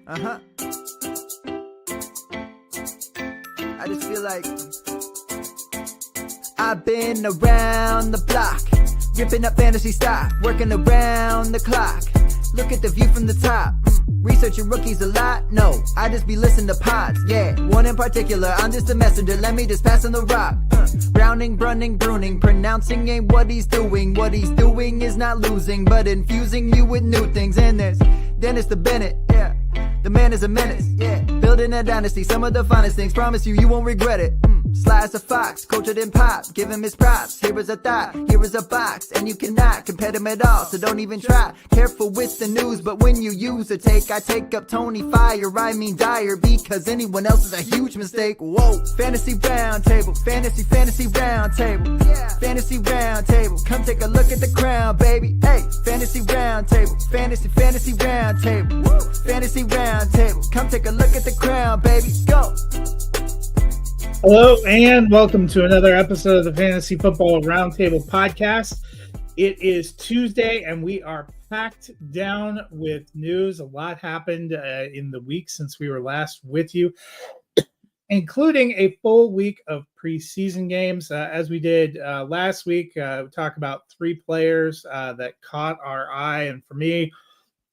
I just feel like I've been around the block, ripping up fantasy stock, working around the clock. Look at the view from the top. Researching rookies a lot? No, I just be listening to pods. Yeah, one in particular, I'm just a messenger. Let me just pass on the rock. Browning, brunning, pruning, pronouncing ain't what he's doing. What he's doing is not losing, but infusing you with new things. And there's Dennis the Bennett, yeah. The man is a menace, yeah. Building a dynasty, some of the finest things. Promise you, you won't regret it. Sly as a fox, cultured in pop. Give him his props. Here is a thought, here is a box, and you cannot compare them at all. So don't even try. Careful with the news, but when you use a take, I take up Tony Fire. I mean Dyer, because anyone else is a huge mistake. Whoa, fantasy round table, fantasy round table, yeah. Fantasy round table. Come take a look at the crown, baby. Hey, fantasy round table, fantasy round table, woo. Fantasy round table. Come take a look at the crown, baby. Go. Hello and welcome to another episode of the Fantasy Football Roundtable podcast. It is Tuesday and we are packed down with news. A lot happened in the week since we were last with you, including a full week of preseason games. As we did last week, we talked about three players that caught our eye. And for me,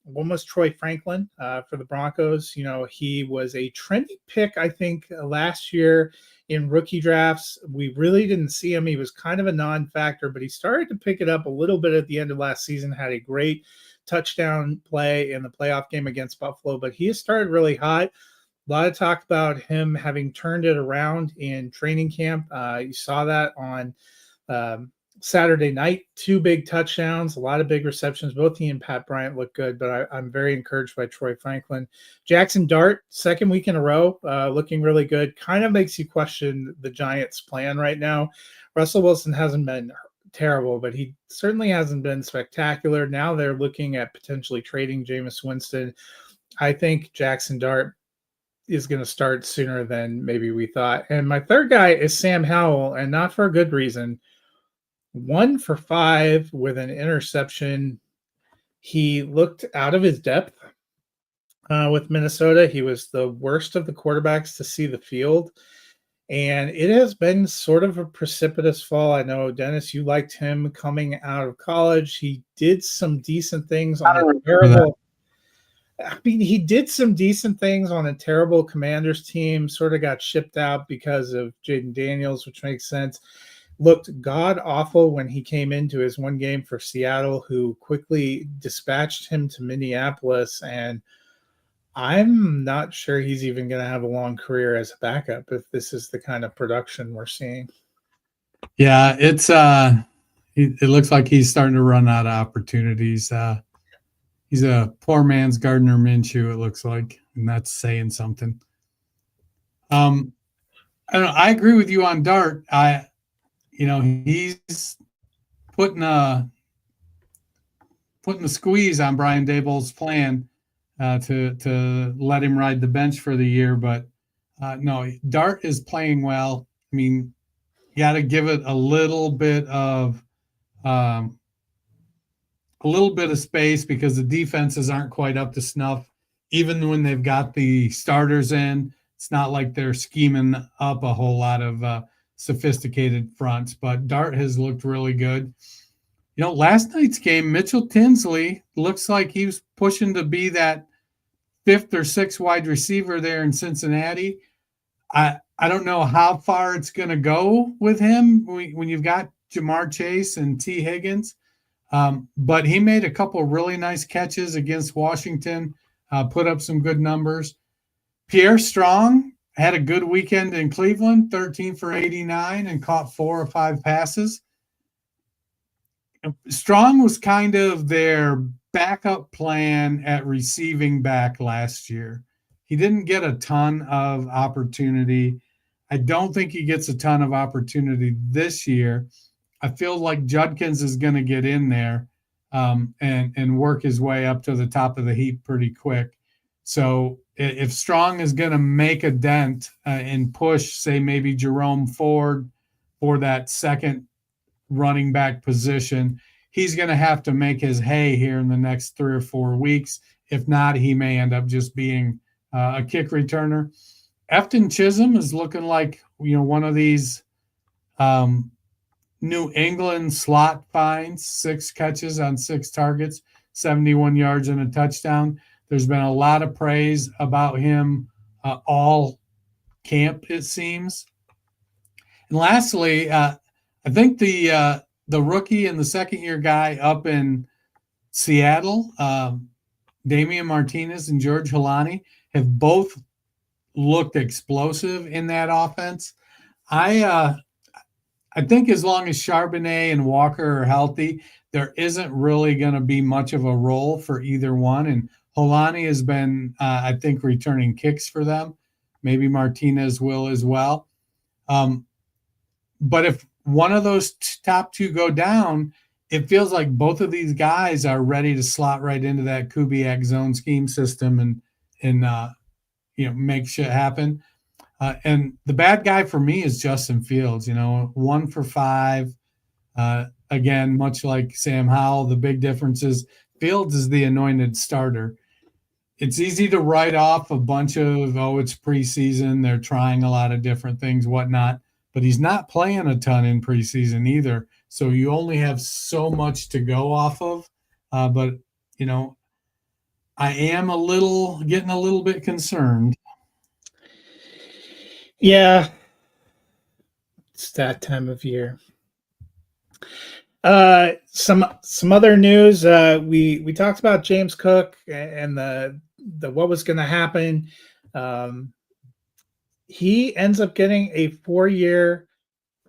one was Troy Franklin for the Broncos. You know, he was a trendy pick, I think, last year in rookie drafts. We really didn't see him. He was kind of a non-factor, but he started to pick it up a little bit at the end of last season, had a great touchdown play in the playoff game against Buffalo, but he has started really hot. A lot of talk about him having turned it around in training camp. You saw that on Saturday night, 2 big touchdowns, a lot of big receptions. Both he and Pat Bryant look good, but I'm very encouraged by Troy Franklin. Jackson Dart, second week in a row, looking really good. Kind of makes you question the Giants' plan right now. Russell Wilson hasn't been terrible, but he certainly hasn't been spectacular. Now they're looking at potentially trading Jameis Winston. I think Jackson Dart is going to start sooner than maybe we thought. And my third guy is Sam Howell, and not for a good reason. 1 for 5 with an interception. He looked out of his depth with Minnesota. He was the worst of the quarterbacks to see the field. And it has been sort of a precipitous fall. I know, Dennis, you liked him coming out of college. He did some decent things on a terrible. He did some decent things on a terrible Commanders team, sort of got shipped out because of Jaden Daniels, which makes sense. Looked god-awful when he came into his one game for Seattle, who quickly dispatched him to Minneapolis, and I'm not sure he's even going to have a long career as a backup if this is the kind of production we're seeing. Yeah, it's it looks like he's starting to run out of opportunities. He's a poor man's Gardner Minshew, it looks like, and that's saying something. I don't know, I agree with you on Dart. He's putting the squeeze on Brian Daboll's plan to let him ride the bench for the year. But no, Dart is playing well. I mean, you got to give it a little bit of space because the defenses aren't quite up to snuff. Even when they've got the starters in, it's not like they're scheming up a whole lot of sophisticated fronts, but Dart has looked really good. You know, last night's game, Mitchell Tinsley looks like he was pushing to be that 5th or 6th wide receiver there in Cincinnati. I don't know how far it's going to go with him when you've got Jamar Chase and T. Higgins, but he made a couple really nice catches against Washington, put up some good numbers. Pierre Strong had a good weekend in Cleveland, 13 for 89 and caught 4 or 5 passes. Strong was kind of their backup plan at receiving back last year. He didn't get a ton of opportunity. I don't think he gets a ton of opportunity this year. I feel like Judkins is going to get in there and work his way up to the top of the heap pretty quick. So if Strong is going to make a dent and push, say, maybe Jerome Ford for that second running back position, he's going to have to make his hay here in the next 3 or 4 weeks. If not, he may end up just being a kick returner. Efton Chisholm is looking like, one of these New England slot finds, 6 catches on 6 targets, 71 yards and a touchdown. There's been a lot of praise about him all camp, it seems. And lastly, I think the rookie and the second-year guy up in Seattle, Damian Martinez and George Holani, have both looked explosive in that offense. I think as long as Charbonnet and Walker are healthy, there isn't really going to be much of a role for either one. And Holani has been, I think, returning kicks for them. Maybe Martinez will as well. But if one of those top 2 go down, it feels like both of these guys are ready to slot right into that Kubiak zone scheme system and make shit happen. And the bad guy for me is Justin Fields, 1 for 5. Again, much like Sam Howell, the big difference is Fields is the anointed starter. It's easy to write off a bunch of, it's preseason, they're trying a lot of different things, whatnot, but he's not playing a ton in preseason either. So you only have so much to go off of. But I am getting a little bit concerned. Yeah, it's that time of year. Some other news. We talked about James Cook and the what was going to happen. He ends up getting a 4-year,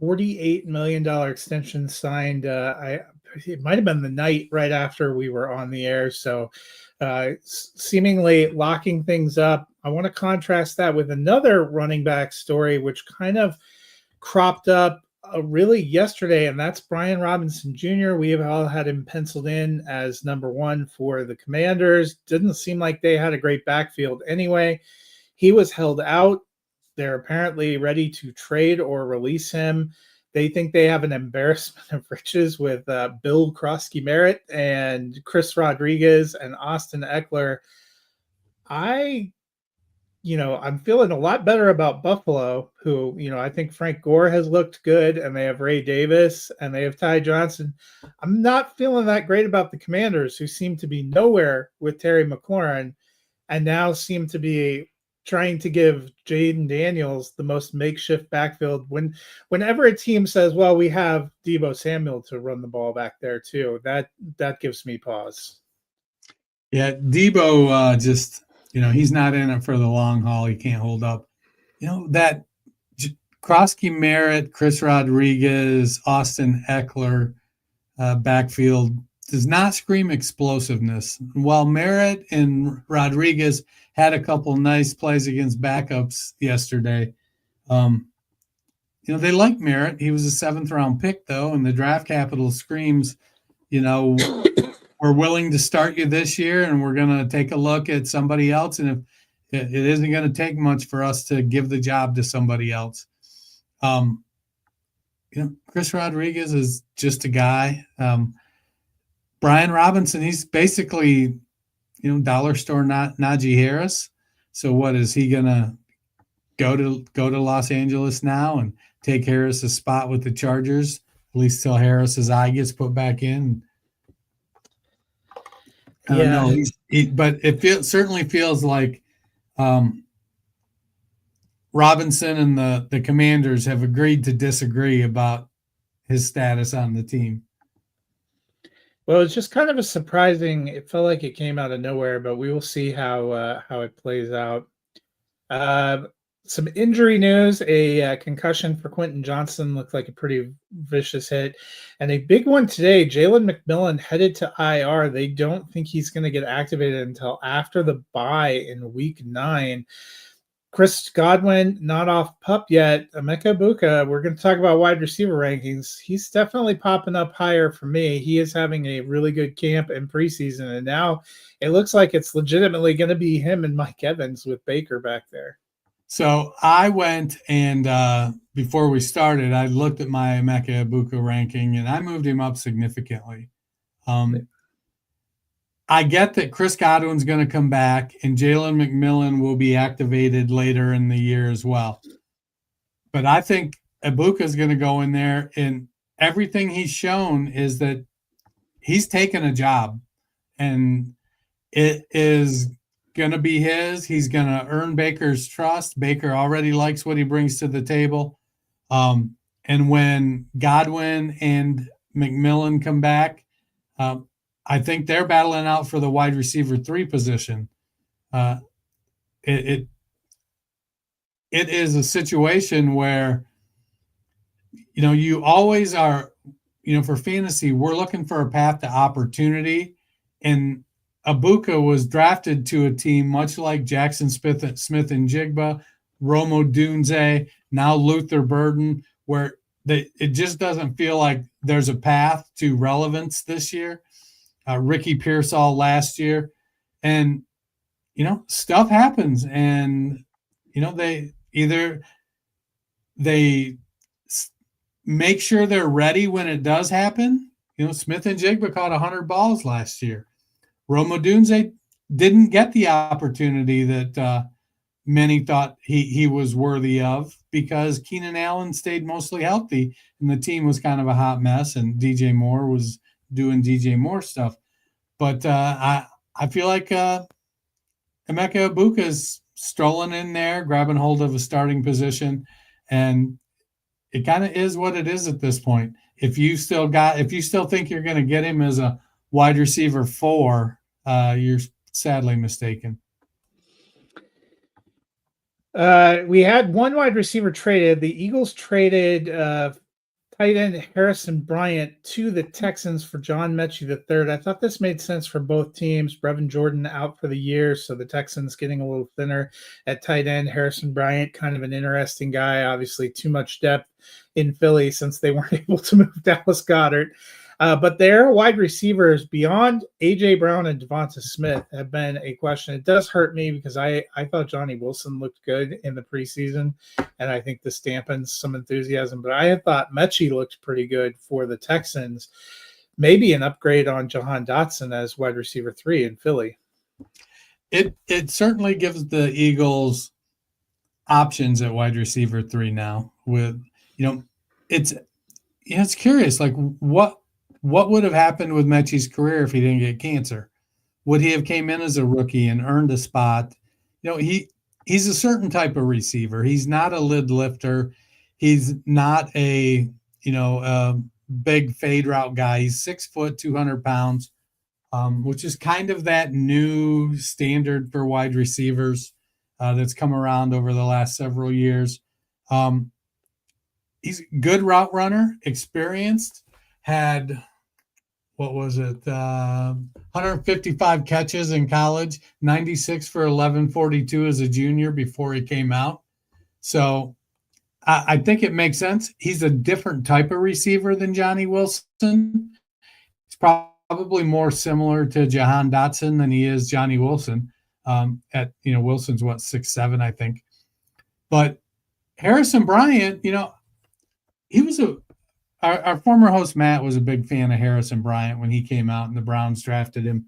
$48 million extension signed. It might have been the night right after we were on the air. So seemingly locking things up. I want to contrast that with another running back story, which kind of cropped up really yesterday, and that's Brian Robinson Jr. We have all had him penciled in as number 1 for the Commanders. Didn't seem like they had a great backfield anyway. He was held out. They're apparently ready to trade or release him. They think they have an embarrassment of riches with Bill Krosky-Merritt and Chris Rodriguez and Austin Eckler. I'm feeling a lot better about Buffalo, who, I think Frank Gore has looked good, and they have Ray Davis and they have Ty Johnson. I'm not feeling that great about the Commanders, who seem to be nowhere with Terry McLaurin and now seem to be trying to give Jaden Daniels the most makeshift backfield. Whenever a team says, well, we have Deebo Samuel to run the ball back there too, that gives me pause. Yeah, Deebo just, he's not in it for the long haul. He can't hold up. That Krosky-Merritt, Chris Rodriguez, Austin Eckler backfield does not scream explosive-ness. While Merritt and Rodriguez had a couple nice plays against backups yesterday, they like Merritt. He was a 7th-round pick, though, and the draft capital screams, we're willing to start you this year, and we're going to take a look at somebody else. And if it isn't going to take much for us to give the job to somebody else. Chris Rodriguez is just a guy. Brian Robinson, he's basically, dollar store Najee Harris. So what is he going to go to Los Angeles now and take Harris's spot with the Chargers, at least till Harris's eye gets put back in? I don't know. But it certainly feels like Robinson and the Commanders have agreed to disagree about his status on the team. Well, it's just kind of it felt like it came out of nowhere, but we will see how it plays out. Some injury news, a concussion for Quentin Johnson looked like a pretty vicious hit. And a big one today, Jalen McMillan headed to IR. They don't think he's going to get activated until after the bye in week 9. Chris Godwin, not off PUP yet. Emeka Egbuka, we're going to talk about wide receiver rankings. He's definitely popping up higher for me. He is having a really good camp in preseason, and now it looks like it's legitimately going to be him and Mike Evans with Baker back there. So I went and before we started, I looked at my Emeka Egbuka ranking, and I moved him up significantly. I get that Chris Godwin's going to come back and Jalen McMillan will be activated later in the year as well. But I think Ibuka is going to go in there, and everything he's shown is that he's taken a job, and it is going to be his. He's going to earn Baker's trust. Baker already likes what he brings to the table. And when Godwin and McMillan come back, I think they're battling out for the wide receiver 3 position. It is a situation where, you always are, for fantasy, we're looking for a path to opportunity. And Ibuka was drafted to a team much like Jackson Smith and Jigba, Rome Odunze, now Luther Burden, where it just doesn't feel like there's a path to relevance this year. Ricky Pearsall last year. And, stuff happens. And, they make sure they're ready when it does happen. Smith and Jigba caught 100 balls last year. Rome Odunze didn't get the opportunity that many thought he was worthy of because Keenan Allen stayed mostly healthy and the team was kind of a hot mess and DJ Moore was doing DJ Moore stuff. But I feel like Emeka Ibuka is strolling in there, grabbing hold of a starting position, and it kind of is what it is at this point. If you still think you're going to get him as a wide receiver 4, you're sadly mistaken. We had one wide receiver traded. The Eagles traded tight end Harrison Bryant to the Texans for John Mechie III. I thought this made sense for both teams. Brevin Jordan out for the year, so the Texans getting a little thinner at tight end. Harrison Bryant, kind of an interesting guy. Obviously, too much depth in Philly since they weren't able to move Dallas Goedert. But their wide receivers beyond A.J. Brown and Devonta Smith have been a question. It does hurt me because I thought Johnny Wilson looked good in the preseason, and I think this dampens some enthusiasm. But I had thought Mechie looked pretty good for the Texans. Maybe an upgrade on Jahan Dotson as wide receiver 3 in Philly. It certainly gives the Eagles options at wide receiver 3 now. With it's curious, like what would have happened with Mechie's career if he didn't get cancer? Would he have came in as a rookie and earned a spot? He's a certain type of receiver. He's not a lid lifter. He's not a big fade route guy. He's 6 foot, 200 pounds, which is kind of that new standard for wide receivers that's come around over the last several years. He's a good route runner, experienced, had 155 catches in college, 96 for 1142 as a junior before he came out. So I think it makes sense. He's a different type of receiver than Johnny Wilson. He's probably more similar to Jahan Dotson than he is Johnny Wilson. Wilson's 6'7", I think. But Harrison Bryant, he was our former host, Matt, was a big fan of Harrison Bryant when he came out and the Browns drafted him.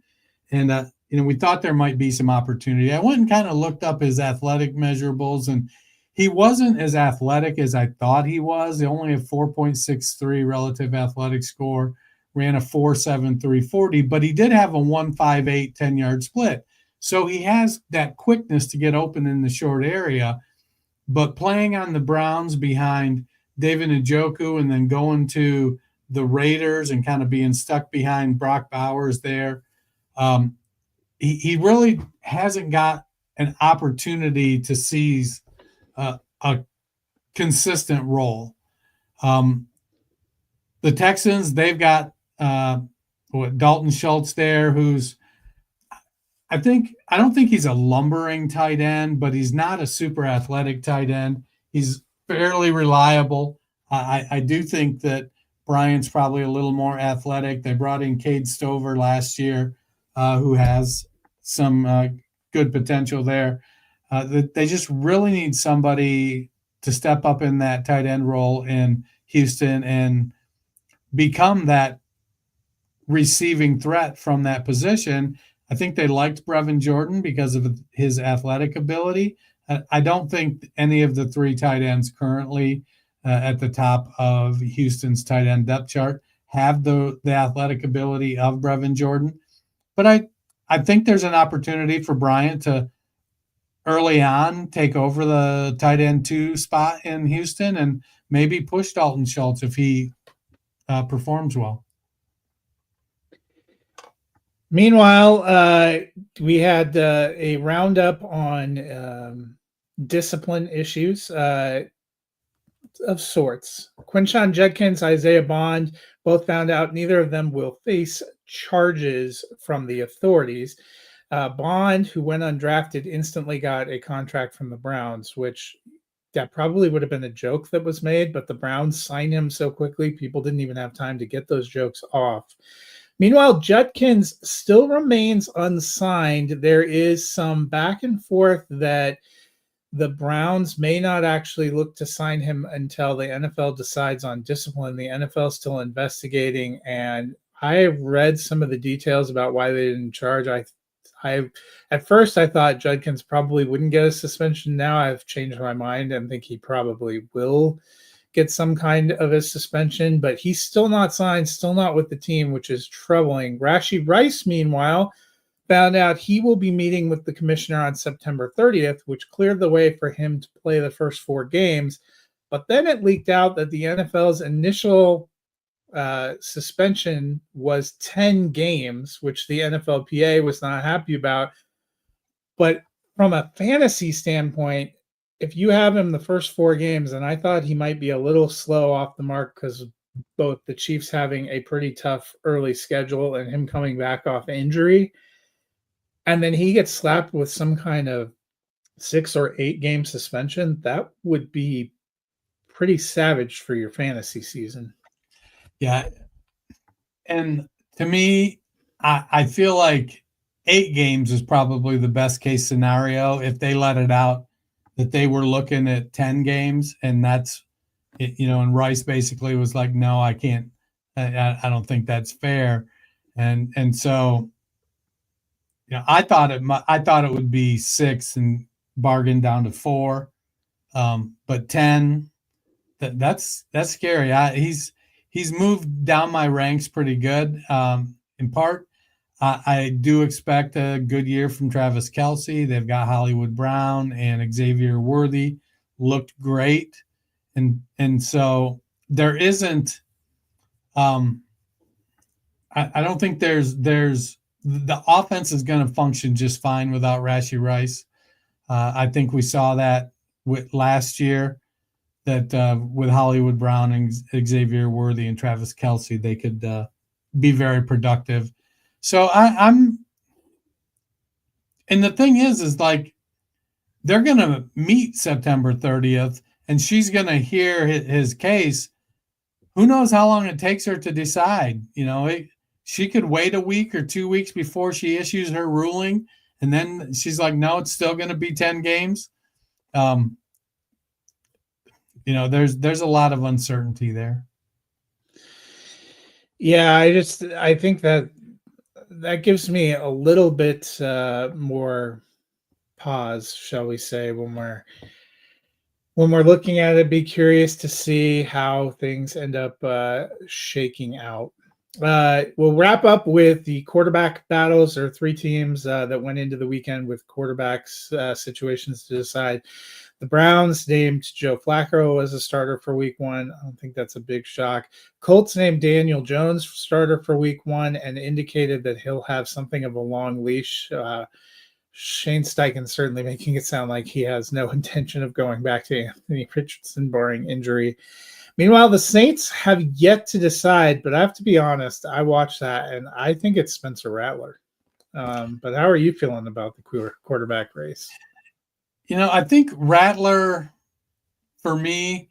And, we thought there might be some opportunity. I went and kind of looked up his athletic measurables, and he wasn't as athletic as I thought he was. He only had 4.63 relative athletic score, ran a 4.7 340, but he did have a 1.58 10-yard split. So he has that quickness to get open in the short area, but playing on the Browns behind David Njoku and then going to the Raiders and kind of being stuck behind Brock Bowers there. He really hasn't got an opportunity to seize a consistent role. The Texans, they've got Dalton Schultz there, who's I don't think he's a lumbering tight end, but he's not a super athletic tight end. He's fairly reliable. I do think that Bryant's probably a little more athletic. They brought in Cade Stover last year, who has some good potential there. They just really need somebody to step up in that tight end role in Houston and become that receiving threat from that position. I think they liked Brevin Jordan because of his athletic ability. I don't think any of the three tight ends currently at the top of Houston's tight end depth chart have the athletic ability of Brevin Jordan. But I think there's an opportunity for Bryant to early on take over the tight end 2 spot in Houston and maybe push Dalton Schultz if he performs well. Meanwhile, we had a roundup on discipline issues of sorts. Quinshon Judkins, Isaiah Bond both found out neither of them will face charges from the authorities. Bond, who went undrafted, instantly got a contract from the Browns, which that probably would have been a joke that was made, but the Browns signed him so quickly, people didn't even have time to get those jokes off. Meanwhile, Judkins still remains unsigned. There is some back and forth that the Browns may not actually look to sign him until the NFL decides on discipline. The NFL is still investigating, and I read some of the details about why they didn't charge. I at first I thought Judkins probably wouldn't get a suspension. Now I've changed my mind and think he probably will get some kind of a suspension, but he's still not signed, still not with the team, which is troubling. Rashee Rice, meanwhile, found out he will be meeting with the commissioner on September 30th, which cleared the way for him to play the first 4 games. But then it leaked out that the NFL's initial suspension was 10 games, which the NFLPA was not happy about. But from a fantasy standpoint, if you have him the first 4 games, and I thought he might be a little slow off the mark because both the Chiefs having a pretty tough early schedule and him coming back off injury, and then he gets slapped with some kind of 6 or 8 game suspension, that would be pretty savage for your fantasy season. Yeah. And to me, I feel like 8 games is probably the best case scenario. If they let it out that they were looking at 10 games, and that's, and Rice basically was like, no, I can't, I don't think that's fair. And so, I thought it would be 6 and bargain down to 4. But 10, that's scary. He's moved down my ranks pretty good. In part, I do expect a good year from Travis Kelce. They've got Hollywood Brown and Xavier Worthy, looked great. And so there isn't, I don't think there's the offense is going to function just fine without Rashee Rice. I think we saw that with last year, that with Hollywood Brown and Xavier Worthy and Travis Kelce, they could be very productive. So I'm, and the thing is like, they're going to meet September 30th, and she's going to hear his case. Who knows how long it takes her to decide? She could wait a week or 2 weeks before she issues her ruling, and then she's like, no, it's still going to be 10 games. There's a lot of uncertainty there. Yeah, I think that gives me a little bit more pause, shall we say, when we're looking at it. Be curious to see how things end up shaking out. We'll wrap up with the quarterback battles. There are 3 teams that went into the weekend with quarterbacks situations to decide. The Browns named Joe Flacco as a starter for week 1. I don't think that's a big shock. Colts named Daniel Jones starter for week 1 and indicated that he'll have something of a long leash. Shane Steichen certainly making it sound like he has no intention of going back to Anthony Richardson, barring injury. Meanwhile, the Saints have yet to decide, but I have to be honest, I watched that, and I think it's Spencer Rattler. But how are you feeling about the quarterback race? I think Rattler, for me,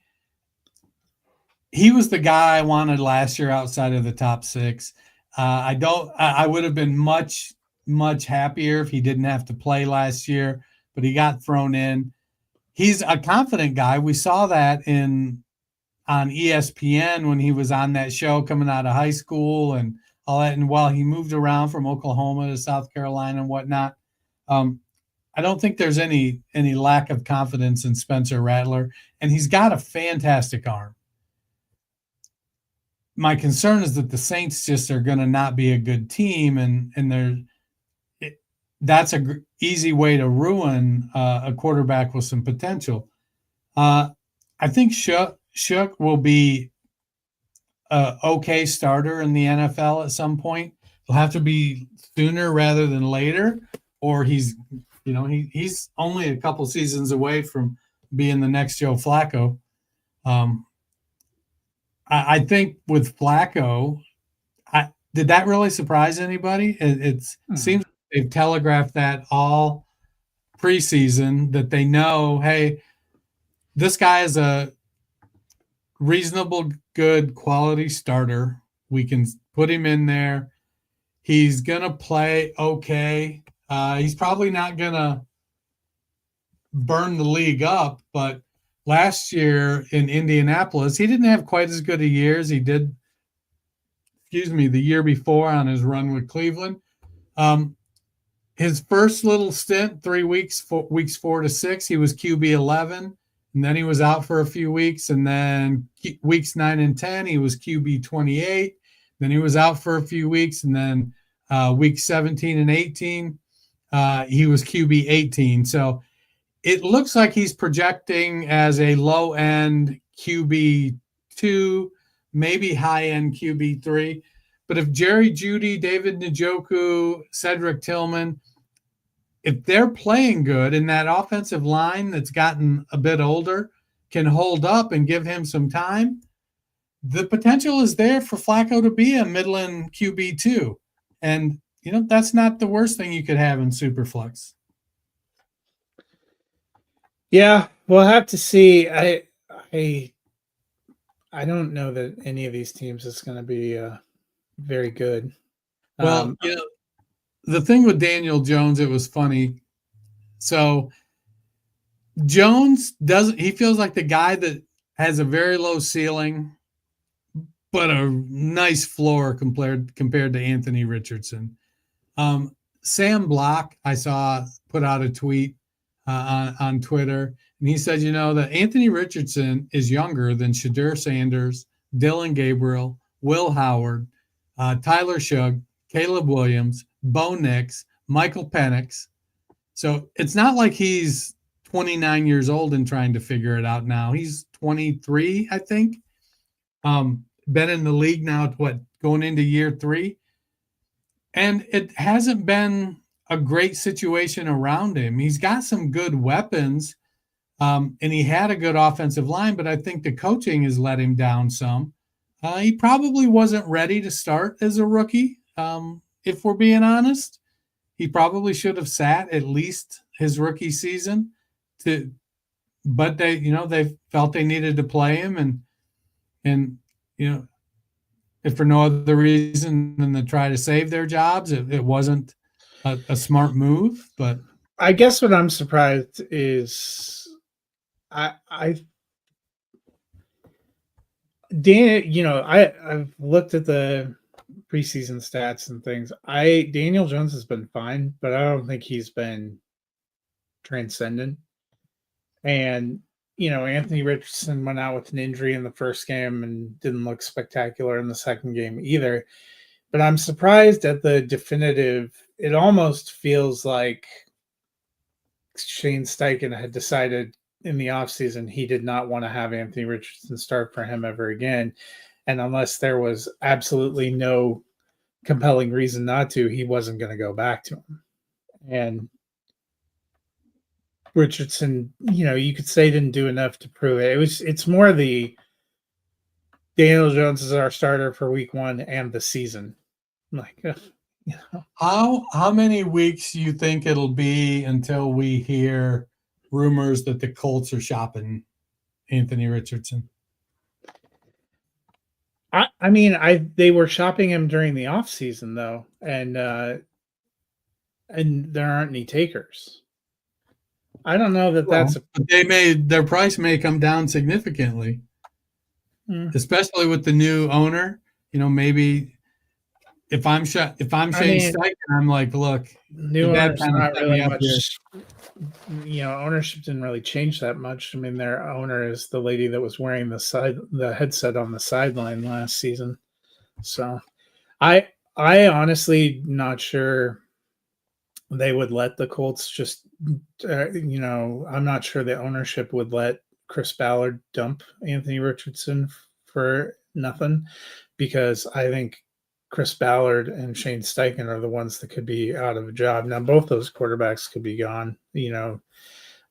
he was the guy I wanted last year outside of the top 6. I would have been much, much happier if he didn't have to play last year, but he got thrown in. He's a confident guy. We saw that on ESPN when he was on that show coming out of high school, and all that. And while he moved around from Oklahoma to South Carolina and whatnot, I don't think there's any lack of confidence in Spencer Rattler, and he's got a fantastic arm. My concern is that the Saints just are going to not be a good team, and that's a easy way to ruin a quarterback with some potential. I think Shook will be an okay starter in the NFL at some point. He'll have to be sooner rather than later, or he's only a couple seasons away from being the next Joe Flacco. I think with Flacco, did that really surprise anybody? It seems they've telegraphed that all preseason, that they know, hey, this guy is a reasonable, good, quality starter. We can put him in there. He's going to play okay. He's probably not going to burn the league up, but last year in Indianapolis, he didn't have quite as good a year as he did, the year before on his run with Cleveland. His first little stint, 3 weeks, weeks 4 to 6, he was QB 11, and then he was out for a few weeks, and then weeks 9 and 10, he was QB 28. Then he was out for a few weeks, and then week 17 and 18, he was QB 18. So it looks like he's projecting as a low-end QB 2, maybe high-end QB 3. But if Jerry Jeudy, David Njoku, Cedric Tillman, if they're playing good and that offensive line that's gotten a bit older can hold up and give him some time, the potential is there for Flacco to be a Midland QB 2. And, that's not the worst thing you could have in Superflex. Yeah, we'll have to see. I don't know that any of these teams is going to be very good. Well, the thing with Daniel Jones, it was funny. So Jones he feels like the guy that has a very low ceiling, but a nice floor compared to Anthony Richardson. Sam Block, I saw, put out a tweet on Twitter, and he said, that Anthony Richardson is younger than Shadur Sanders, Dylan Gabriel, Will Howard, Tyler Shugg, Caleb Williams, Bo Nix, Michael Penix. So it's not like he's 29 years old and trying to figure it out now. He's 23, I think. Been in the league now, going into year 3. And it hasn't been a great situation around him. He's got some good weapons, and he had a good offensive line, but I think the coaching has let him down some. He probably wasn't ready to start as a rookie, if we're being honest. He probably should have sat at least his rookie season, but they felt they needed to play him, and if for no other reason than to try to save their jobs, it wasn't a smart move. But I guess what I'm surprised is I've looked at the preseason stats and things. Daniel Jones has been fine, but I don't think he's been transcendent. And Anthony Richardson went out with an injury in the first game and didn't look spectacular in the second game either. But I'm surprised at the definitive. It almost feels like Shane Steichen had decided in the offseason he did not want to have Anthony Richardson start for him ever again. And unless there was absolutely no compelling reason not to, he wasn't going to go back to him. And Richardson, you could say didn't do enough to prove it. It's more the Daniel Jones is our starter for week 1 and the season. How many weeks do you think it'll be until we hear rumors that the Colts are shopping Anthony Richardson? They were shopping him during the offseason though, and there aren't any takers. I don't know that that's. Their price may come down significantly, especially with the new owner. Maybe if I'm Shane mean, Steichen, I'm like, look, new your dad owners kinda not set really me up here. much. Ownership didn't really change that much. I mean, their owner is the lady that was wearing the headset on the sideline last season. So, I honestly not sure they would let the Colts just. I'm not sure the ownership would let Chris Ballard dump Anthony Richardson for nothing, because I think Chris Ballard and Shane Steichen are the ones that could be out of a job. Now, both those quarterbacks could be gone. We'll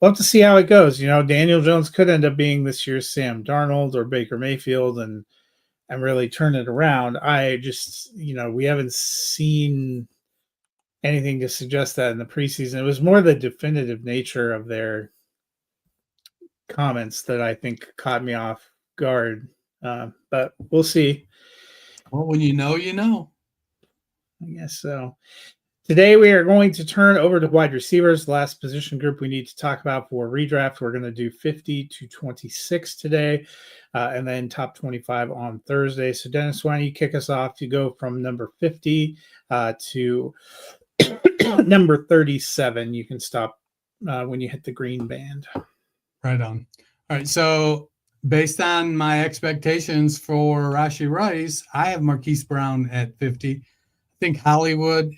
have to see how it goes. Daniel Jones could end up being this year's Sam Darnold or Baker Mayfield and really turn it around. I just, we haven't seen anything to suggest that in the preseason. It was more the definitive nature of their comments that I think caught me off guard. But we'll see. Well, when you know, you know. I guess so. Today we are going to turn over to wide receivers, the last position group we need to talk about for redraft. We're going to do 50 to 26 today, and then top 25 on Thursday. So Dennis, why don't you kick us off? You go from number 50 to number 37. You can stop when you hit the green band. Right on. All right. So based on my expectations for Rashee Rice, I have Marquise Brown at 50. I think Hollywood,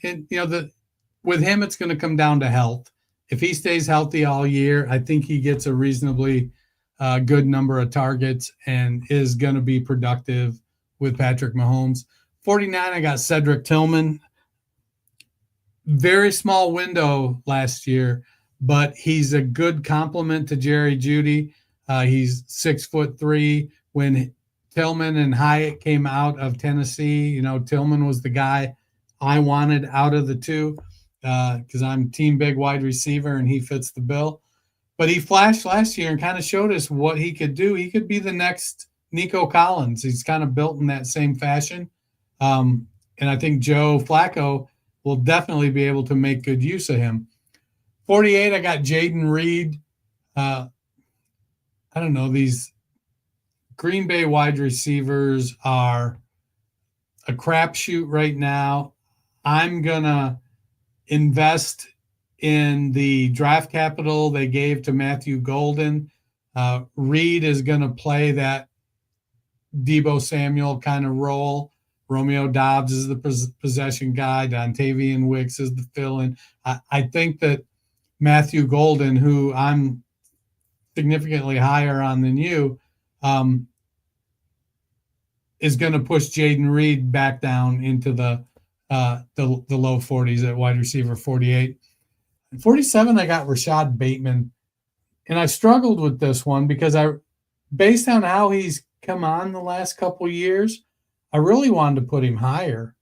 with him, it's going to come down to health. If he stays healthy all year, I think he gets a reasonably good number of targets and is going to be productive with Patrick Mahomes. 49, I got Cedric Tillman. Very small window last year, but he's a good complement to Jerry Jeudy. He's 6'3". When Tillman and Hyatt came out of Tennessee, Tillman was the guy I wanted out of the two because I'm team big wide receiver and he fits the bill. But he flashed last year and kind of showed us what he could do. He could be the next Nico Collins. He's kind of built in that same fashion. And I think Joe Flacco will definitely be able to make good use of him. 48, I got Jaden Reed. I don't know. These Green Bay wide receivers are a crapshoot right now. I'm going to invest in the draft capital they gave to Matthew Golden. Reed is going to play that Deebo Samuel kind of role. Romeo Dobbs is the possession guy. Dontavian Wicks is the fill-in. I think that Matthew Golden, who I'm significantly higher on than you, is going to push Jaden Reed back down into the low 40s at wide receiver 48. 47, I got Rashad Bateman. And I struggled with this one because based on how he's come on the last couple years, I really wanted to put him higher.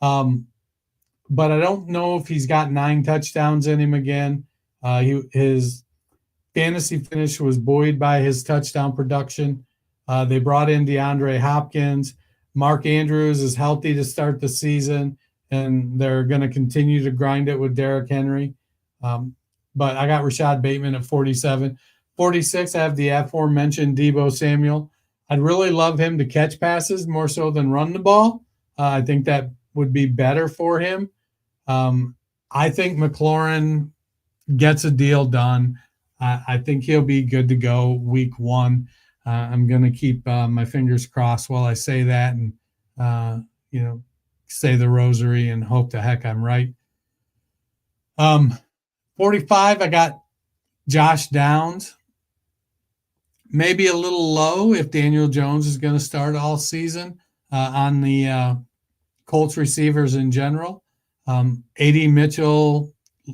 But I don't know if he's got 9 touchdowns in him again. His fantasy finish was buoyed by his touchdown production. They brought in DeAndre Hopkins. Mark Andrews is healthy to start the season, and they're going to continue to grind it with Derrick Henry. But I got Rashad Bateman at 47. 46, I have the aforementioned Deebo Samuel. I'd really love him to catch passes more so than run the ball. I think that would be better for him. I think McLaurin gets a deal done. I think he'll be good to go week 1. I'm going to keep my fingers crossed while I say that and, say the rosary and hope to heck I'm right. 45, I got Josh Downs. Maybe a little low if Daniel Jones is going to start all season on the Colts receivers in general. A.D. Mitchell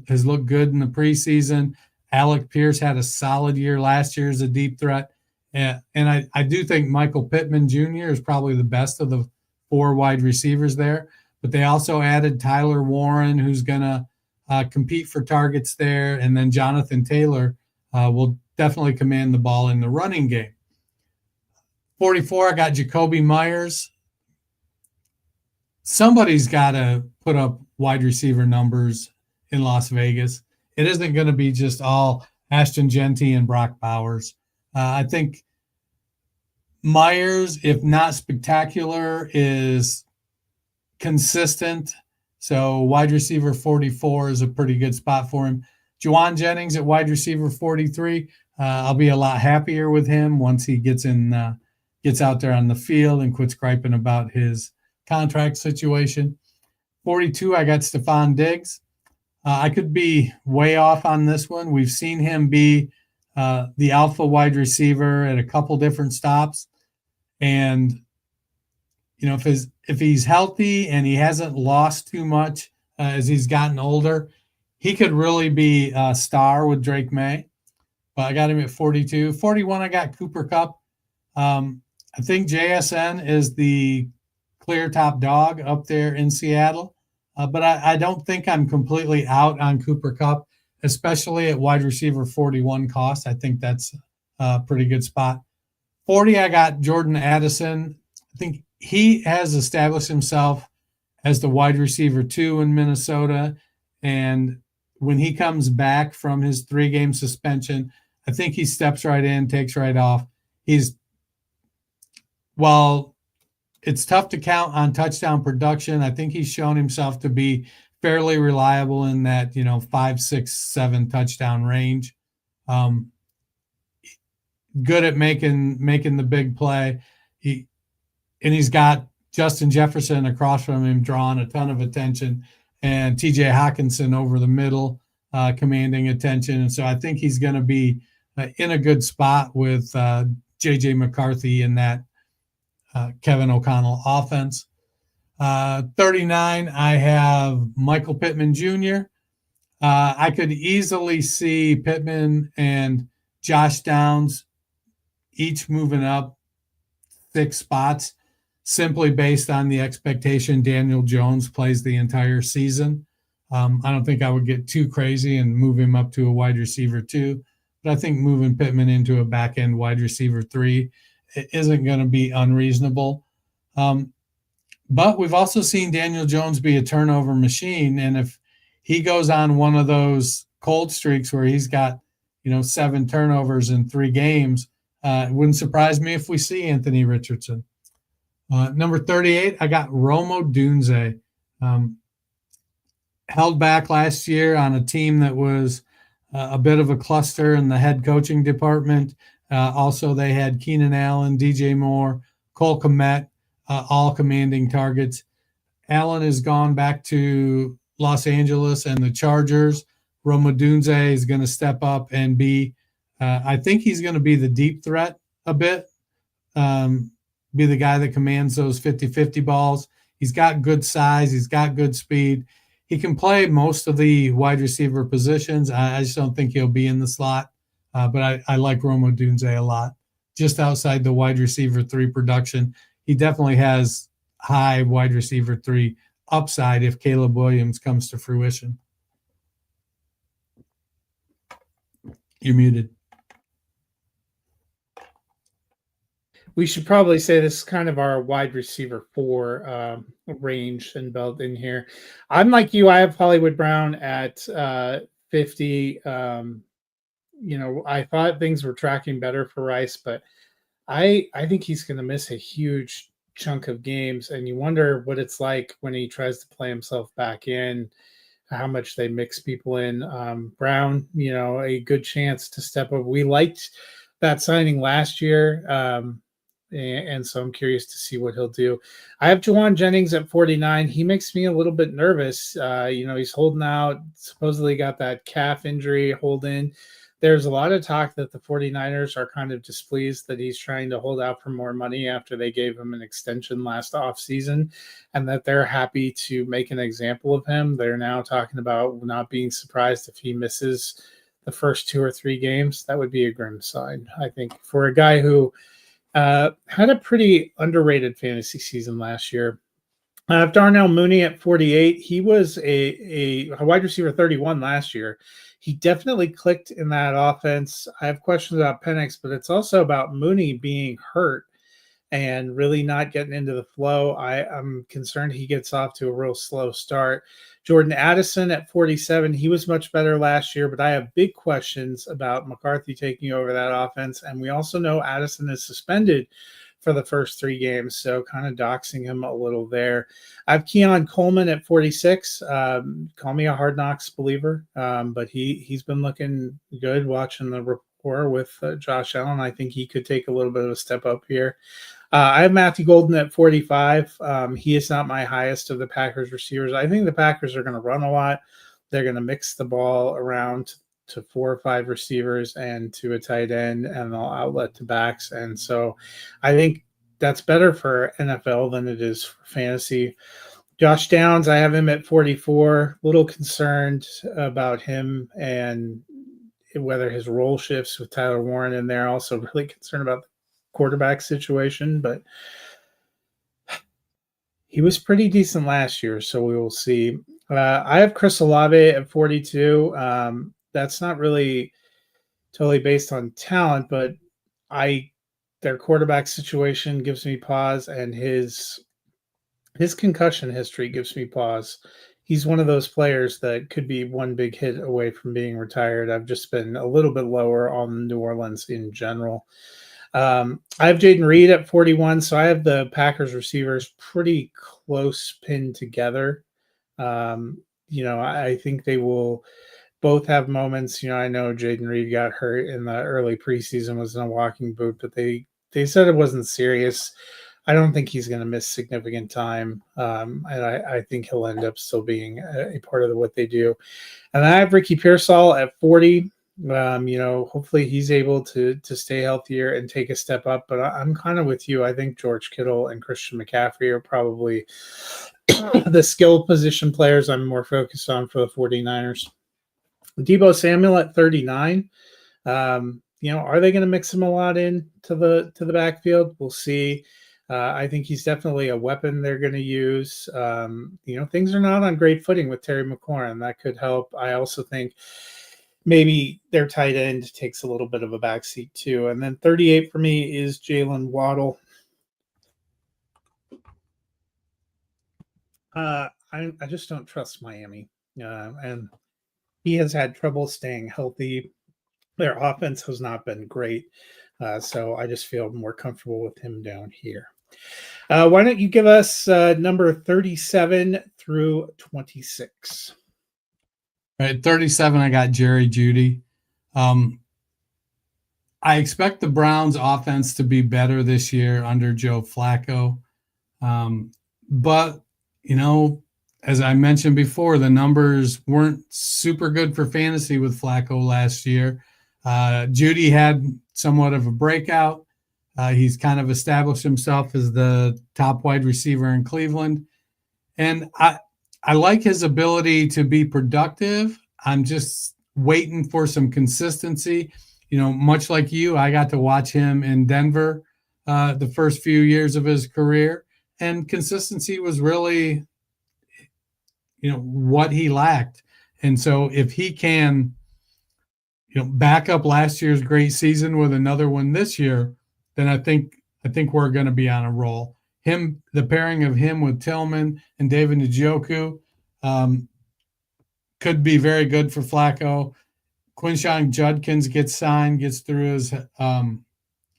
has looked good in the preseason. Alec Pierce had a solid year last year as a deep threat. And I do think Michael Pittman Jr. is probably the best of the 4 wide receivers there. But they also added Tyler Warren, who's going to compete for targets there. And then Jonathan Taylor will definitely command the ball in the running game. 44, I got Jacoby Myers. Somebody's got to put up wide receiver numbers in Las Vegas. It isn't going to be just all Ashton Genty and Brock Bowers. I think Myers, if not spectacular, is consistent. So wide receiver 44 is a pretty good spot for him. Juwan Jennings at wide receiver 43. I'll be a lot happier with him once he gets out there on the field and quits griping about his contract situation. 42, I got Stephon Diggs. I could be way off on this one. We've seen him be the alpha wide receiver at a couple different stops. And, if he's healthy and he hasn't lost too much as he's gotten older, he could really be a star with Drake May. But I got him at 42. 41, I got Cooper Kupp. I think JSN is the clear top dog up there in Seattle. But I don't think I'm completely out on Cooper Kupp, especially at wide receiver 41 cost. I think that's a pretty good spot. 40, I got Jordan Addison. I think he has established himself as the wide receiver 2 in Minnesota. And when he comes back from his 3-game suspension, I think he steps right in, takes right off. While it's tough to count on touchdown production, I think he's shown himself to be fairly reliable in that, 5, 6, 7 touchdown range. Good at making the big play. He's got Justin Jefferson across from him drawing a ton of attention, and TJ Hawkinson over the middle commanding attention. And so I think he's going to be in a good spot with J.J. McCarthy in that Kevin O'Connell offense. 39, I have Michael Pittman Jr. I could easily see Pittman and Josh Downs each moving up 6 spots simply based on the expectation Daniel Jones plays the entire season. I don't think I would get too crazy and move him up to a wide receiver 2, but I think moving Pittman into a back-end wide receiver 3 isn't going to be unreasonable. But we've also seen Daniel Jones be a turnover machine, and if he goes on one of those cold streaks where he's got 7 turnovers in 3 games, it wouldn't surprise me if we see Anthony Richardson. Number 38, I got Rome Odunze. Held back last year on a team that was a bit of a cluster in the head coaching department. Also, they had Keenan Allen, DJ Moore, Cole Kmet, all commanding targets. Allen has gone back to Los Angeles and the Chargers. Rome Odunze is going to step up and be, I think he's going to be the deep threat a bit, be the guy that commands those 50-50 balls. He's got good size. He's got good speed. He can play most of the wide receiver positions. I just don't think he'll be in the slot, but I like Rome Odunze a lot. Just outside the wide receiver 3 production, he definitely has high wide receiver 3 upside if Caleb Williams comes to fruition. You're muted. We should probably say this is kind of our wide receiver 4 range and belt in here. I'm like you. I have Hollywood Brown at 50. I thought things were tracking better for Rice, but I think he's going to miss a huge chunk of games, and you wonder what it's like when he tries to play himself back in, how much they mix people in. Brown, a good chance to step up. We liked that signing last year. And so I'm curious to see what he'll do. I have Juwan Jennings at 49. He makes me a little bit nervous. He's holding out, supposedly got that calf injury holding. There's a lot of talk that the 49ers are kind of displeased that he's trying to hold out for more money after they gave him an extension last offseason, and that they're happy to make an example of him. They're now talking about not being surprised if he misses the first 2 or 3 games. That would be a grim sign, I think, for a guy who had a pretty underrated fantasy season last year. I have Darnell Mooney at 48. He was a wide receiver 31 last year. He definitely clicked in that offense. I have questions about Penix, but it's also about Mooney being hurt and really not getting into the flow. I'm concerned he gets off to a real slow start. Jordan Addison at 47. He was much better last year, but I have big questions about McCarthy taking over that offense. And we also know Addison is suspended for the first 3 games, so kind of doxing him a little there. I have Keon Coleman at 46. Call me a Hard Knocks believer, but he's been looking good watching the rapport with Josh Allen. I think he could take a little bit of a step up here. I have Matthew Golden at 45. He is not my highest of the Packers receivers. I think the Packers are going to run a lot. They're going to mix the ball around to 4 or 5 receivers and to a tight end, and they'll outlet to backs. And so I think that's better for NFL than it is for fantasy. Josh Downs, I have him at 44. A little concerned about him and whether his role shifts with Tyler Warren in there. Also really concerned about the quarterback situation, but he was pretty decent last year, so we will see. I have Chris Olave at 42. That's not really totally based on talent, but their quarterback situation gives me pause, and his concussion history gives me pause. He's one of those players that could be one big hit away from being retired. I've just been a little bit lower on New Orleans in general. I have Jaden Reed at 41, so I have the Packers receivers pretty close pinned together. I think they will both have moments. I know Jaden Reed got hurt in the early preseason, was in a walking boot, but they said it wasn't serious. I don't think he's going to miss significant time, and I think he'll end up still being a part of what they do. And I have Ricky Pearsall at 40. Hopefully he's able to stay healthier and take a step up. But I'm kind of with you. I think George Kittle and Christian McCaffrey are probably the skill position players I'm more focused on for the 49ers. Deebo Samuel at 39. Are they going to mix him a lot in to the backfield? We'll see. I think he's definitely a weapon they're going to use. Things are not on great footing with Terry McLaurin. That could help. I also think maybe their tight end takes a little bit of a backseat too. And then 38 for me is Jalen Waddle. I just don't trust Miami. And he has had trouble staying healthy. Their offense has not been great. So I just feel more comfortable with him down here. Why don't you give us number 37 through 26? At 37, I got Jerry Jeudy. I expect the Browns offense to be better this year under Joe Flacco. But, as I mentioned before, the numbers weren't super good for fantasy with Flacco last year. Jeudy had somewhat of a breakout. He's kind of established himself as the top wide receiver in Cleveland. And I like his ability to be productive. I'm just waiting for some consistency. Much like you, I got to watch him in Denver the first few years of his career, and consistency was really, what he lacked. And so if he can, back up last year's great season with another one this year, then I think we're going to be on a roll. The pairing of him with Tillman and David Njoku could be very good for Flacco. Quinshon Judkins gets through his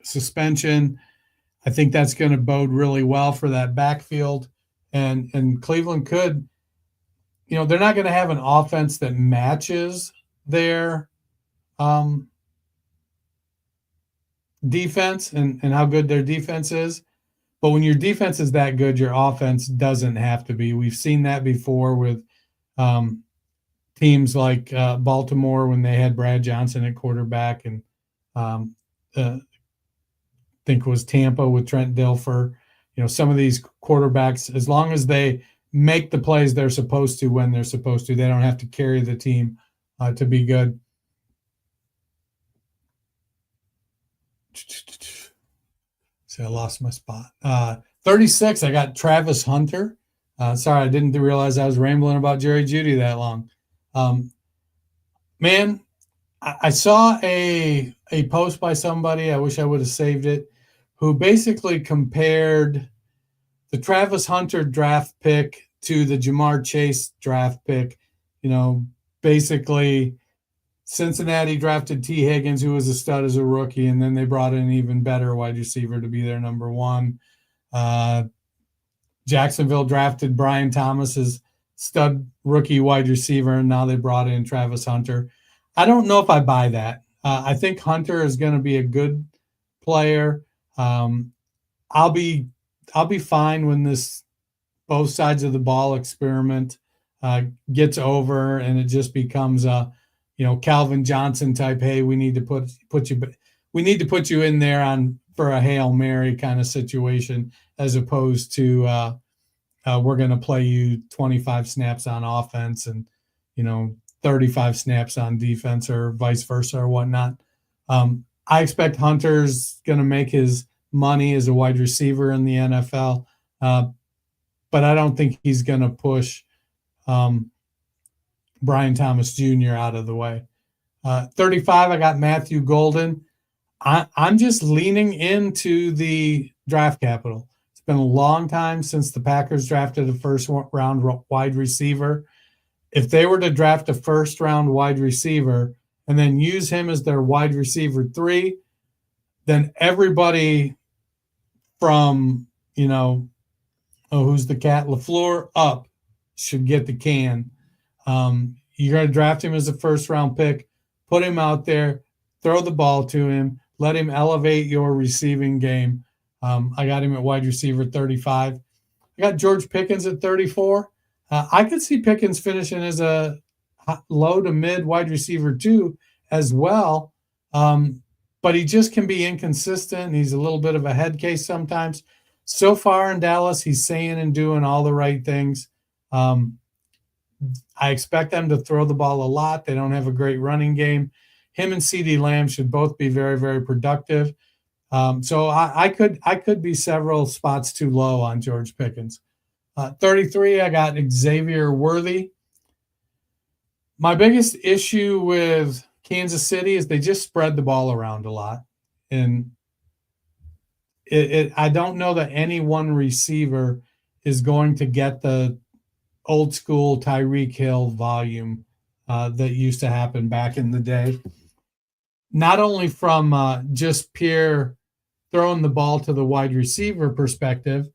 suspension. I think that's going to bode really well for that backfield. And Cleveland could, they're not going to have an offense that matches their defense and how good their defense is. But when your defense is that good, your offense doesn't have to be. We've seen that before with teams like Baltimore when they had Brad Johnson at quarterback, and I think it was Tampa with Trent Dilfer. Some of these quarterbacks, as long as they make the plays they're supposed to when they're supposed to, they don't have to carry the team to be good. See, I lost my spot. 36, I got Travis Hunter. Sorry, I didn't realize I was rambling about Jerry Jeudy that long. Man, I saw a post by somebody, I wish I would have saved it, who basically compared the Travis Hunter draft pick to the Jamar Chase draft pick. Basically Cincinnati drafted T. Higgins, who was a stud as a rookie, and then they brought in an even better wide receiver to be their number one. Jacksonville drafted Brian Thomas as stud rookie wide receiver, and now they brought in Travis Hunter. I don't know if I buy that. I think Hunter is going to be a good player. I'll be fine when this both sides of the ball experiment gets over and it just becomes a, Calvin Johnson type. Hey, we need to put you in there for a Hail Mary kind of situation, as opposed to we're going to play you 25 snaps on offense and 35 snaps on defense, or vice versa, or whatnot. I expect Hunter's going to make his money as a wide receiver in the NFL, but I don't think he's going to push Brian Thomas Jr. out of the way. 35, I got Matthew Golden. I'm just leaning into the draft capital. It's been a long time since the Packers drafted a first-round wide receiver. If they were to draft a first-round wide receiver and then use him as their wide receiver 3, then everybody from, who's the cat, LaFleur up should get the can. You're going to draft him as a first-round pick, put him out there, throw the ball to him, let him elevate your receiving game. I got him at wide receiver 35. I got George Pickens at 34. I could see Pickens finishing as a low to mid wide receiver 2 as well, but he just can be inconsistent. He's a little bit of a head case sometimes. So far in Dallas, he's saying and doing all the right things. I expect them to throw the ball a lot. They don't have a great running game. Him and CeeDee Lamb should both be very, very productive. So I could be several spots too low on George Pickens. 33, I got Xavier Worthy. My biggest issue with Kansas City is they just spread the ball around a lot. And I don't know that any one receiver is going to get the old school Tyreek Hill volume that used to happen back in the day. Not only from just pure throwing the ball to the wide receiver perspective,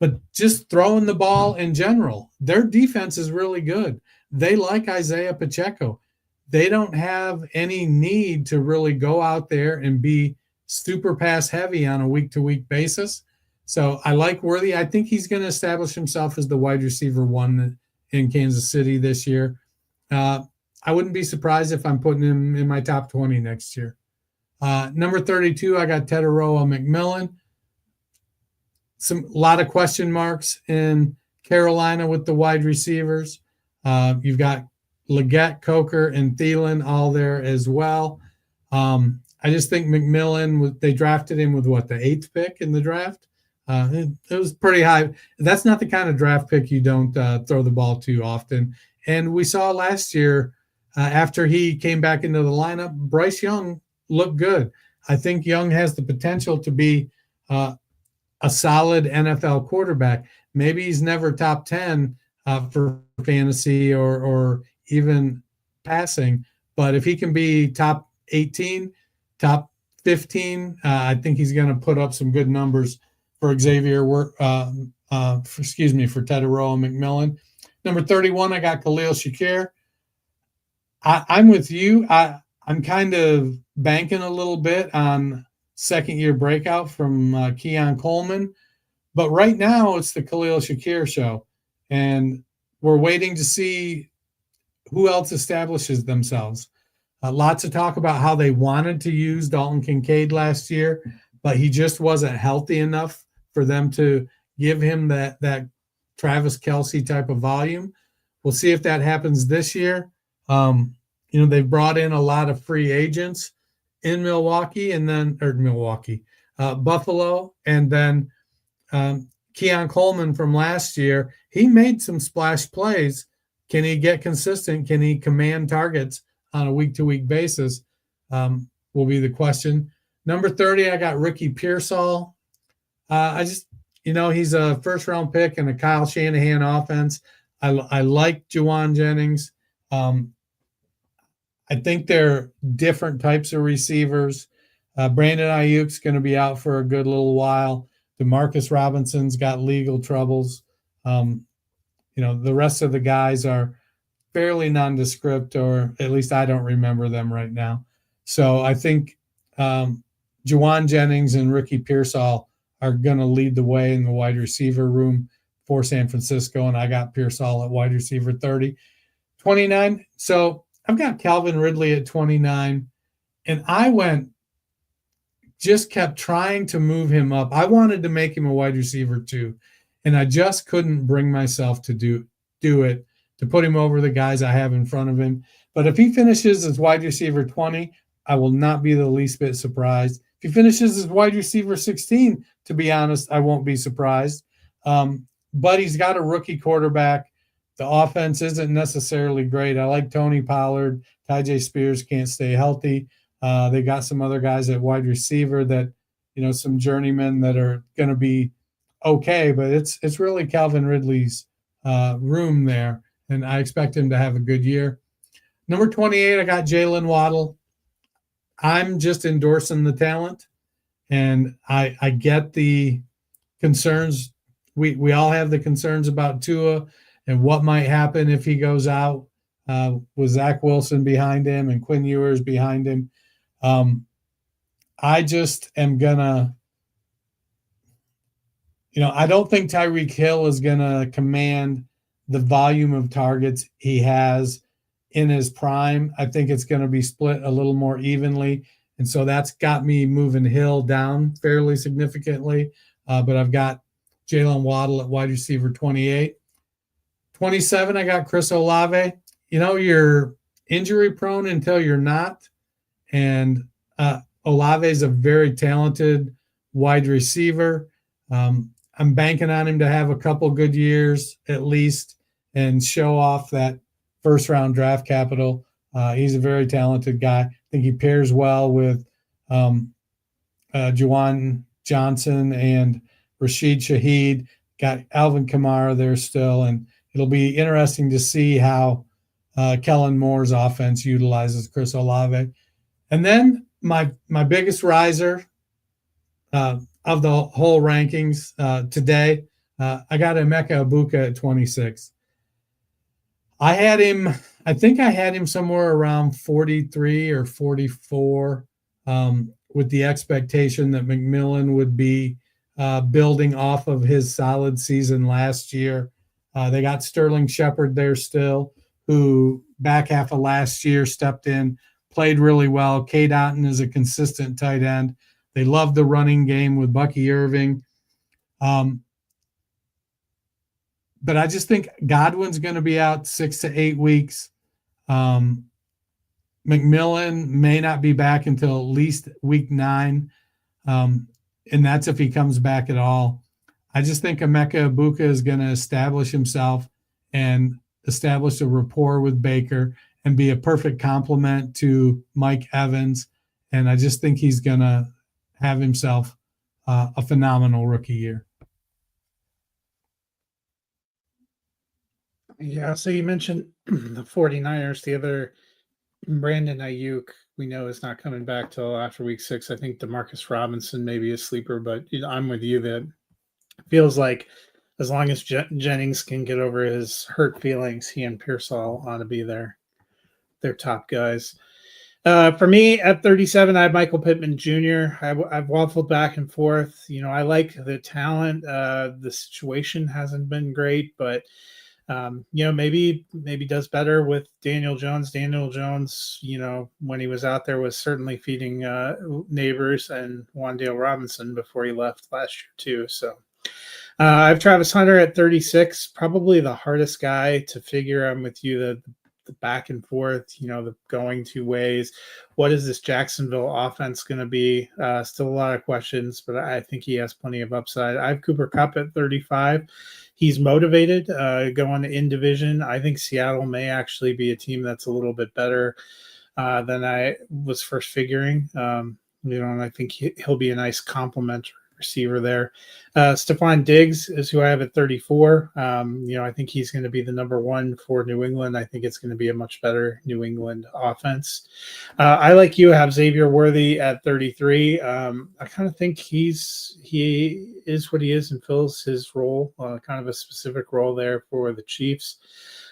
but just throwing the ball in general. Their defense is really good. They like Isaiah Pacheco. They don't have any need to really go out there and be super pass heavy on a week-to-week basis. So I like Worthy. I think he's going to establish himself as the wide receiver 1 in Kansas City this year. I wouldn't be surprised if I'm putting him in my top 20 next year. Number 32, I got Teteroa McMillan. A lot of question marks in Carolina with the wide receivers. You've got Leggett, Coker, and Thielen all there as well. I just think McMillan, they drafted him with the 8th pick in the draft. It was pretty high. That's not the kind of draft pick you don't throw the ball to often. And we saw last year, after he came back into the lineup, Bryce Young looked good. I think Young has the potential to be a solid NFL quarterback. Maybe he's never top 10 for fantasy or even passing, but if he can be top 18, top 15, I think he's going to put up some good numbers for Teteroa McMillan. Number 31, I got Khalil Shakir. I'm with you. I'm kind of banking a little bit on second-year breakout from Keon Coleman. But right now, it's the Khalil Shakir show. And we're waiting to see who else establishes themselves. Lots of talk about how they wanted to use Dalton Kincaid last year, but he just wasn't healthy enough for them to give him that Travis Kelce type of volume. We'll see if that happens this year. They've brought in a lot of free agents in Buffalo, and then Keon Coleman from last year. He made some splash plays. Can he get consistent? Can he command targets on a week-to-week basis? Will be the question. Number 30, I got Ricky Pearsall. He's a first-round pick in a Kyle Shanahan offense. I like Juwan Jennings. I think they're different types of receivers. Brandon Ayuk's going to be out for a good little while. Demarcus Robinson's got legal troubles. The rest of the guys are fairly nondescript, or at least I don't remember them right now. So I think Juwan Jennings and Ricky Pearsall are going to lead the way in the wide receiver room for San Francisco, and I got Pearsall at wide receiver 30. 29, so I've got Calvin Ridley at 29, and I kept trying to move him up. I wanted to make him a wide receiver too, and I just couldn't bring myself to do it, to put him over the guys I have in front of him. But if he finishes as wide receiver 20, I will not be the least bit surprised. If he finishes as wide receiver 16, to be honest, I won't be surprised. But he's got a rookie quarterback. The offense isn't necessarily great. I like Tony Pollard. Tyjae Spears can't stay healthy. They got some other guys at wide receiver that, some journeymen that are going to be okay, but it's really Calvin Ridley's room there, and I expect him to have a good year. Number 28, I got Jalen Waddle. I'm just endorsing the talent, and I get the concerns. We all have the concerns about Tua and what might happen if he goes out with Zach Wilson behind him and Quinn Ewers behind him. I just am gonna, I don't think Tyreek Hill is gonna command the volume of targets he has in his prime. I think it's going to be split a little more evenly. And so that's got me moving Hill down fairly significantly. But I've got Jalen Waddle at wide receiver 28. 27, I got Chris Olave. You're injury prone until you're not. And Olave is a very talented wide receiver. I'm banking on him to have a couple good years at least and show off that first-round draft capital. He's a very talented guy. I think he pairs well with Juwan Johnson and Rashid Shaheed. Got Alvin Kamara there still, and it'll be interesting to see how Kellen Moore's offense utilizes Chris Olave. And then my biggest riser of the whole rankings today, I got Emeka Egbuka at 26. I think I had him somewhere around 43 or 44 with the expectation that McMillan would be building off of his solid season last year. They got Sterling Shepard there still, who back half of last year stepped in, played really well. Cade Otton is a consistent tight end. They love the running game with Bucky Irving. But I just think Godwin's going to be out 6 to 8 weeks. McMillan may not be back until at least week 9. And that's if he comes back at all. I just think Emeka Egbuka is going to establish himself and establish a rapport with Baker and be a perfect complement to Mike Evans. And I just think he's going to have himself a phenomenal rookie year. Yeah, so you mentioned the 49ers. The other, Brandon Ayuk, we know is not coming back till after week 6. I think Demarcus Robinson may be a sleeper, but I'm with you that it feels like as long as Jennings can get over his hurt feelings, he and Pearsall ought to be their top guys. For me, at 37, I have Michael Pittman Jr. I've waffled back and forth. I like the talent. The situation hasn't been great, but maybe does better with Daniel Jones. Daniel Jones, when he was out there, was certainly feeding Neighbors and Wan'Dale Robinson before he left last year too. So I have Travis Hunter at 36, probably the hardest guy to figure. I'm with you, the back and forth, the going two ways. What is this Jacksonville offense going to be? Still a lot of questions, but I think he has plenty of upside. I have Cooper Kupp at 35. He's motivated going in division. I think Seattle may actually be a team that's a little bit better than I was first figuring. And I think he'll be a nice complement receiver there. Stephon Diggs is who I have at 34. I think he's going to be the number one for New England. I think it's going to be a much better New England offense. I, like you, have Xavier Worthy at 33. I kind of think he is what he is and fills his role, kind of a specific role there for the Chiefs.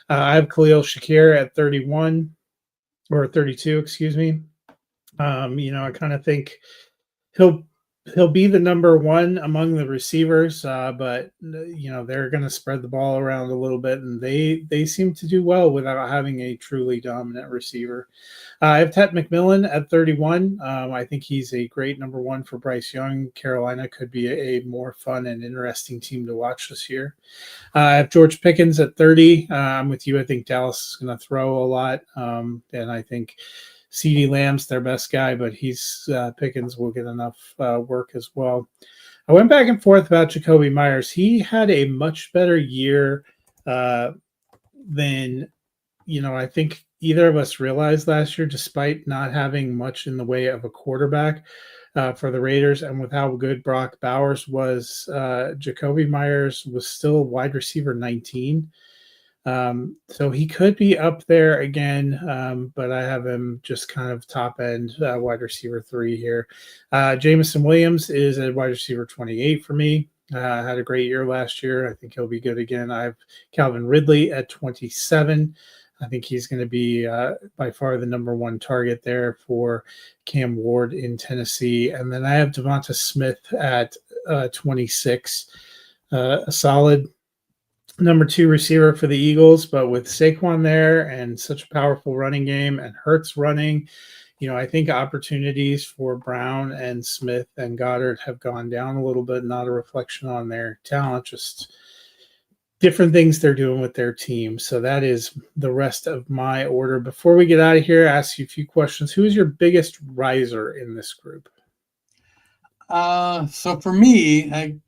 I have Khalil Shakir at 31 or 32, excuse me. I kind of think he'll be the number one among the receivers, but they're going to spread the ball around a little bit, and they seem to do well without having a truly dominant receiver. I have Ted McMillan at 31. I think he's a great number one for Bryce Young. Carolina could be a more fun and interesting team to watch this year. I have George Pickens at 30. I'm with you. I think Dallas is going to throw a lot, and I think CeeDee Lamb's their best guy, but Pickens will get enough work as well. I went back and forth about Jakobi Meyers. He had a much better year than I think either of us realized last year, despite not having much in the way of a quarterback for the Raiders. And with how good Brock Bowers was, Jakobi Meyers was still wide receiver 19. So he could be up there again, but I have him just kind of top end wide receiver 3 here. Jameson Williams is at wide receiver 28 for me. Had a great year last year. I think he'll be good again. I have Calvin Ridley at 27. I think he's going to be by far the number one target there for Cam Ward in Tennessee. And then I have Devonta Smith at 26. A solid number 2 receiver for the Eagles, but with Saquon there and such a powerful running game and Hurts running, I think opportunities for Brown and Smith and Goddard have gone down a little bit, not a reflection on their talent, just different things they're doing with their team. So that is the rest of my order. Before we get out of here, ask you a few questions. Who is your biggest riser in this group? So for me, a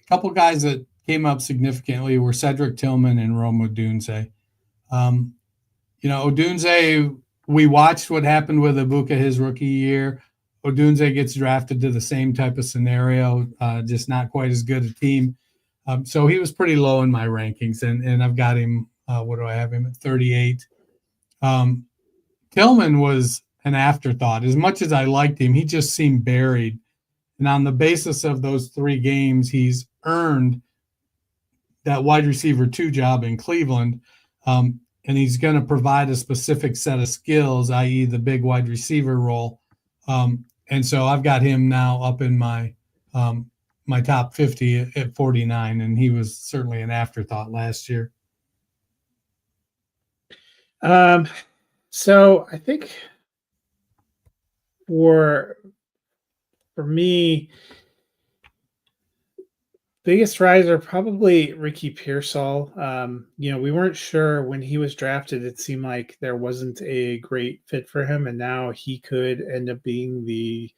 couple guys that came up significantly were Cedric Tillman and Rome Odunze. Odunze, we watched what happened with Ibuka his rookie year. Odunze gets drafted to the same type of scenario, just not quite as good a team. So he was pretty low in my rankings, and I've got him, what do I have him at, 38. Tillman was an afterthought. As much as I liked him, he just seemed buried. And on the basis of those 3 games, he's earned that wide receiver 2 job in Cleveland, and he's going to provide a specific set of skills, i.e. the big wide receiver role. And so I've got him now up in my my top 50 at 49, and he was certainly an afterthought last year. So I think for me, biggest riser, probably Ricky Pearsall. We weren't sure when he was drafted. It seemed like there wasn't a great fit for him, and now he could end up being the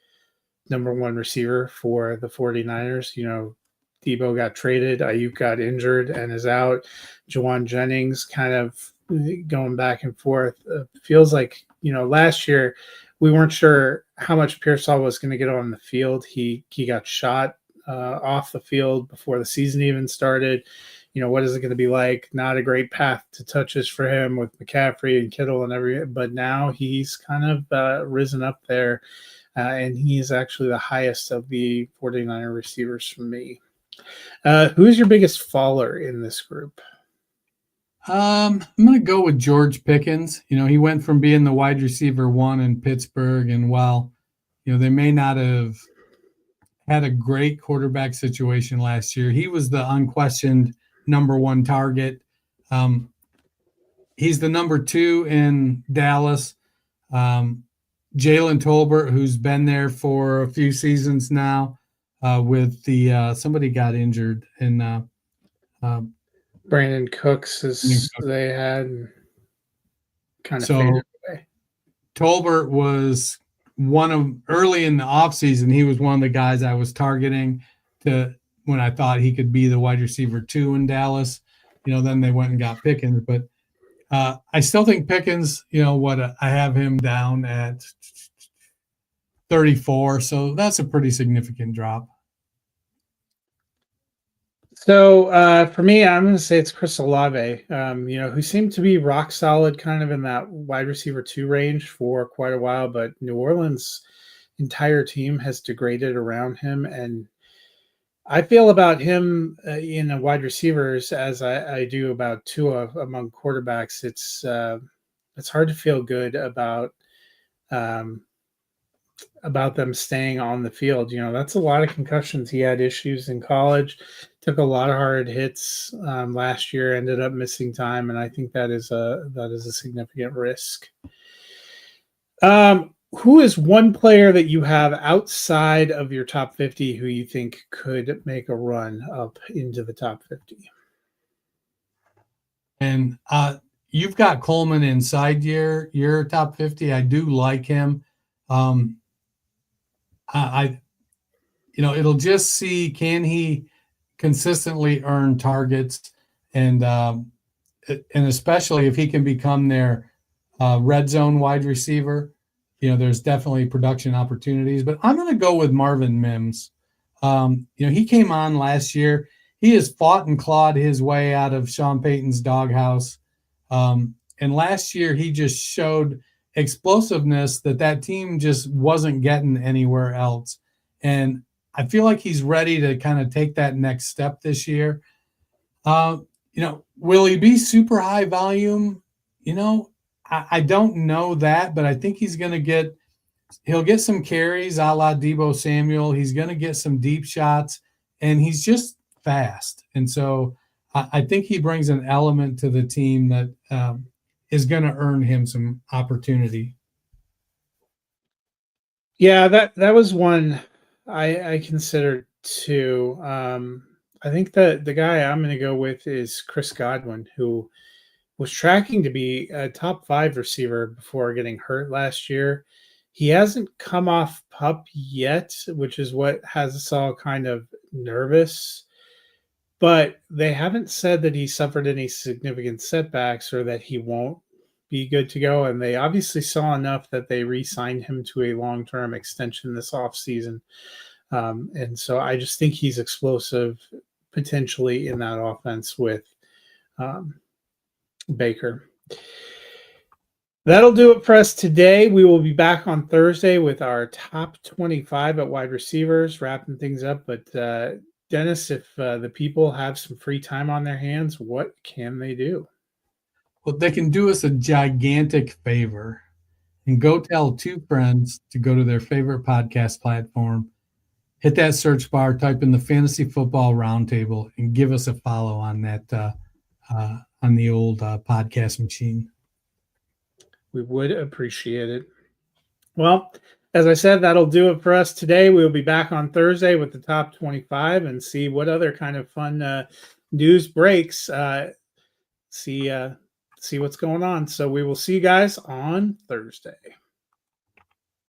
number 1 receiver for the 49ers. Debo got traded, Ayuk got injured and is out. Juwan Jennings kind of going back and forth. Feels like, last year we weren't sure how much Pearsall was going to get on the field. He got shot off the field before the season even started. What is it going to be like? Not a great path to touches for him with McCaffrey and Kittle and everything. But now he's kind of risen up there, and he's actually the highest of the 49er receivers for me. Who's your biggest faller in this group? I'm going to go with George Pickens. He went from being the wide receiver 1 in Pittsburgh, and while they may not have had a great quarterback situation last year, he was the unquestioned number 1 target. He's the number 2 in Dallas. Jalen Tolbert, who's been there for a few seasons now, with the somebody got injured in Brandon Cooks they had kind of faded away. Tolbert was one of early in the offseason. He was one of the guys I was targeting to when I thought he could be the wide receiver 2 in Dallas. Then they went and got Pickens, but I still think Pickens, I have him down at 34. So that's a pretty significant drop. So for me, I'm going to say it's Chris Olave, who seemed to be rock solid kind of in that wide receiver 2 range for quite a while, but New Orleans' entire team has degraded around him. And I feel about him in a wide receivers as I do about Tua among quarterbacks. It's hard to feel good um, about them staying on the field. That's a lot of concussions. He had issues in college, took a lot of hard hits last year, ended up missing time, and I think that is a significant risk. Who is one player that you have outside of your top 50 who you think could make a run up into the top 50? And you've got Coleman inside your top 50. I do like him. It'll just see, can he consistently earn targets, and especially if he can become their red zone wide receiver. There's definitely production opportunities. But I'm going to go with Marvin Mims. He came on last year. He has fought and clawed his way out of Sean Payton's doghouse. And last year, he just showed explosiveness that team just wasn't getting anywhere else. And I feel like he's ready to kind of take that next step this year. Will he be super high volume? I don't know that, but I think he'll get some carries a la Deebo Samuel. He's going to get some deep shots, and he's just fast. And so I think he brings an element to the team that is going to earn him some opportunity. Yeah, that was one I considered too. I think that the guy I'm going to go with is Chris Godwin, who was tracking to be a top 5 receiver before getting hurt last year. He hasn't come off PUP yet, which is what has us all kind of nervous. But they haven't said that he suffered any significant setbacks or that he won't be good to go. And they obviously saw enough that they re-signed him to a long-term extension this offseason. And so I just think he's explosive potentially in that offense with Baker. That'll do it for us today. We will be back on Thursday with our top 25 at wide receivers, wrapping things up. But Dennis, if the people have some free time on their hands, what can they do? Well, they can do us a gigantic favor and go tell 2 friends to go to their favorite podcast platform, hit that search bar, type in the Fantasy Football Roundtable, and give us a follow on that on the old podcast machine. We would appreciate it. Well, as I said, that'll do it for us today. We'll be back on Thursday with the top 25 and see what other kind of fun news breaks. See what's going on. So we will see you guys on Thursday.